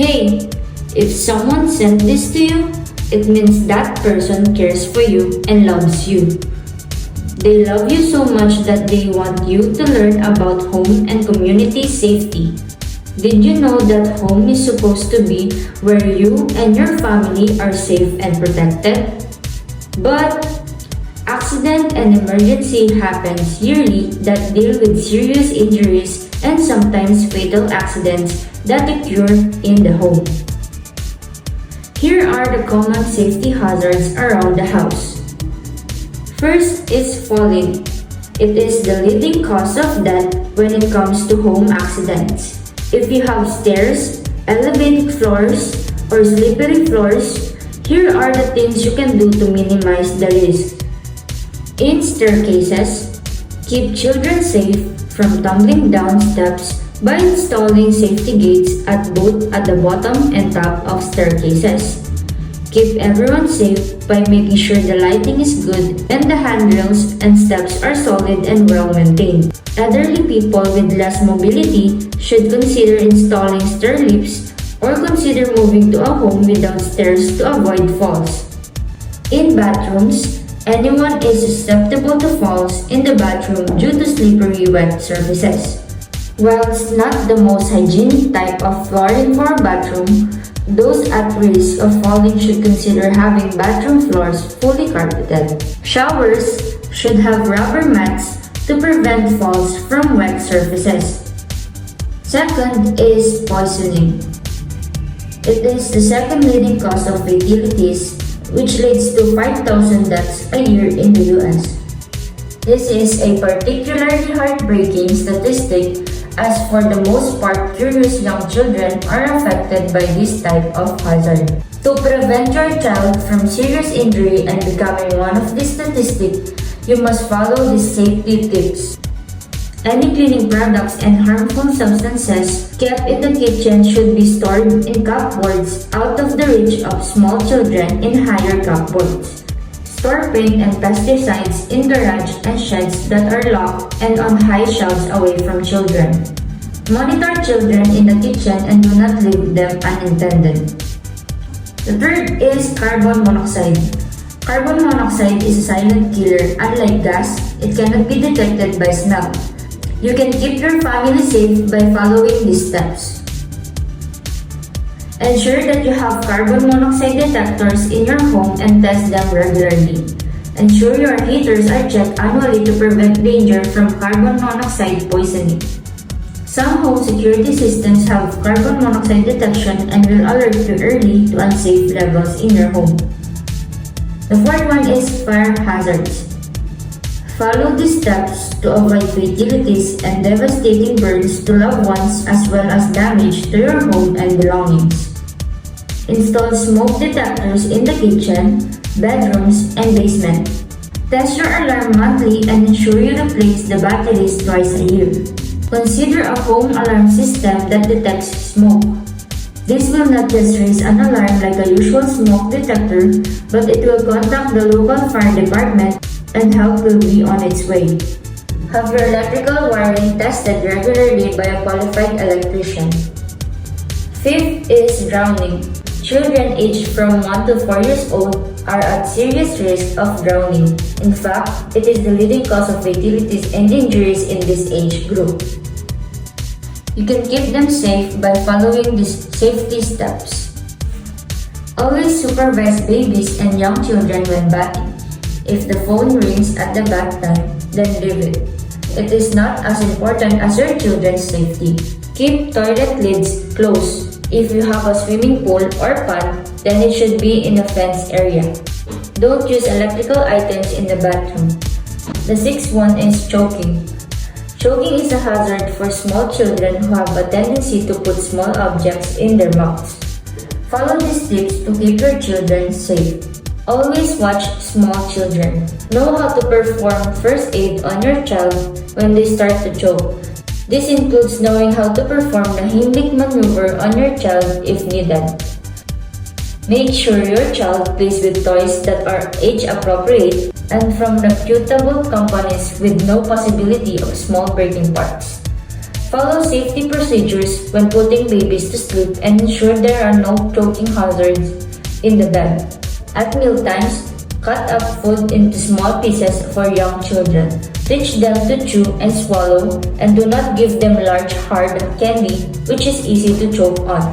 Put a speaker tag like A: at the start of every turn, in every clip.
A: Hey, if someone sent this to you, it means that person cares for you and loves you. They love you so much that they want you to learn about home and community safety. Did you know that home is supposed to be where you and your family are safe and protected? But accident and emergency happens yearly that deal with serious injuries and sometimes fatal accidents that occur in the home. Here are the common safety hazards around the house. First is falling. It is the leading cause of death when it comes to home accidents. If you have stairs, elevated floors, or slippery floors, here are the things you can do to minimize the risk. In staircases, keep children safe from tumbling down steps by installing safety gates at both the bottom and top of staircases. Keep everyone safe by making sure the lighting is good and the handrails and steps are solid and well maintained. Elderly people with less mobility should consider installing stair lifts or consider moving to a home without stairs to avoid falls. In bathrooms, anyone is susceptible to falls in the bathroom due to slippery wet surfaces. While it's not the most hygienic type of flooring for a bathroom, those at risk of falling should consider having bathroom floors fully carpeted. Showers should have rubber mats to prevent falls from wet surfaces. Second is poisoning. It is the second leading cause of fatalities, which leads to 5,000 deaths a year in the US. This is a particularly heartbreaking statistic as for the most part curious young children are affected by this type of hazard. To prevent your child from serious injury and becoming one of these statistics, you must follow these safety tips. Any cleaning products and harmful substances kept in the kitchen should be stored in cupboards out of the reach of small children in higher cupboards. Store paint and pesticides in garage and sheds that are locked and on high shelves away from children. Monitor children in the kitchen and do not leave them unattended. The third is carbon monoxide. Carbon monoxide is a silent killer. Unlike gas, it cannot be detected by smell. You can keep your family safe by following these steps. Ensure that you have carbon monoxide detectors in your home and test them regularly. Ensure your heaters are checked annually to prevent danger from carbon monoxide poisoning. Some home security systems have carbon monoxide detection and will alert you early to unsafe levels in your home. The fourth one is fire hazards. Follow these steps to avoid fatalities and devastating burns to loved ones as well as damage to your home and belongings. Install smoke detectors in the kitchen, bedrooms, and basement. Test your alarm monthly and ensure you replace the batteries twice a year. Consider a home alarm system that detects smoke. This will not just raise an alarm like a usual smoke detector, but it will contact the local fire department and help will be on its way. Have your electrical wiring tested regularly by a qualified electrician. Fifth is drowning. Children aged from 1 to 4 years old are at serious risk of drowning. In fact, it is the leading cause of fatalities and injuries in this age group. You can keep them safe by following these safety steps. Always supervise babies and young children when bathing. If the phone rings at the bath time, then leave it. It is not as important as your children's safety. Keep toilet lids closed. If you have a swimming pool or pond, then it should be in a fenced area. Don't use electrical items in the bathroom. The sixth one is choking. Choking is a hazard for small children who have a tendency to put small objects in their mouths. Follow these tips to keep your children safe. Always watch small children. Know how to perform first aid on your child when they start to choke. This includes knowing how to perform the Heimlich maneuver on your child if needed. Make sure your child plays with toys that are age-appropriate and from reputable companies with no possibility of small breaking parts. Follow safety procedures when putting babies to sleep and ensure there are no choking hazards in the bed. At mealtimes, cut up food into small pieces for young children. Teach them to chew and swallow, and do not give them large hard candy which is easy to choke on.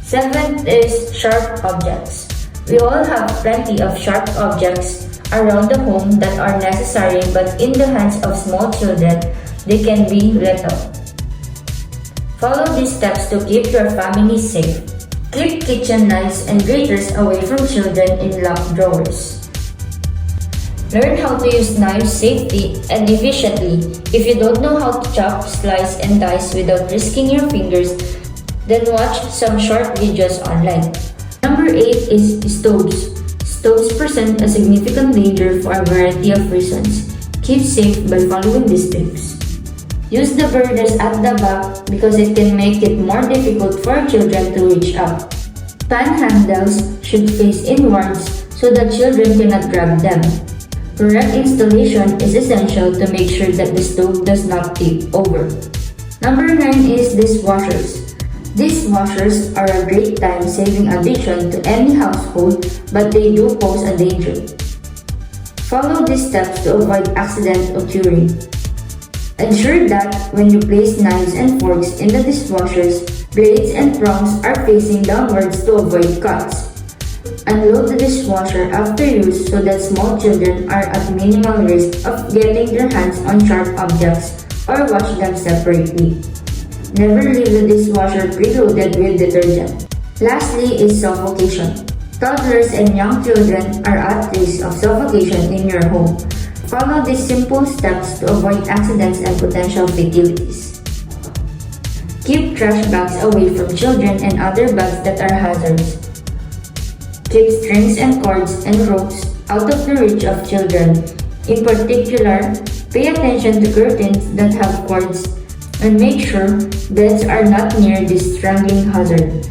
A: Seventh is sharp objects. We all have plenty of sharp objects around the home that are necessary, but in the hands of small children, they can be lethal. Follow these steps to keep your family safe. Keep kitchen knives and graters away from children in locked drawers. Learn how to use knives safely and efficiently. If you don't know how to chop, slice, and dice without risking your fingers, then watch some short videos online. Number 8 is stoves. Stoves present a significant danger for a variety of reasons. Keep safe by following these tips. Use the burners at the back because it can make it more difficult for children to reach up. Pan handles should face inwards so that children cannot grab them. Correct installation is essential to make sure that the stove does not tip over. Number 9 is dishwashers. Dishwashers are a great time-saving addition to any household, but they do pose a danger. Follow these steps to avoid accident occurring. Ensure that when you place knives and forks in the dishwashers, blades and prongs are facing downwards to avoid cuts. Unload the dishwasher after use so that small children are at minimal risk of getting their hands on sharp objects, or wash them separately. Never leave the dishwasher preloaded with detergent. Lastly is suffocation. Toddlers and young children are at risk of suffocation in your home. Follow these simple steps to avoid accidents and potential fatalities. Keep trash bags away from children and other bags that are hazards. Keep strings and cords and ropes out of the reach of children. In particular, pay attention to curtains that have cords and make sure beds are not near this strangling hazard.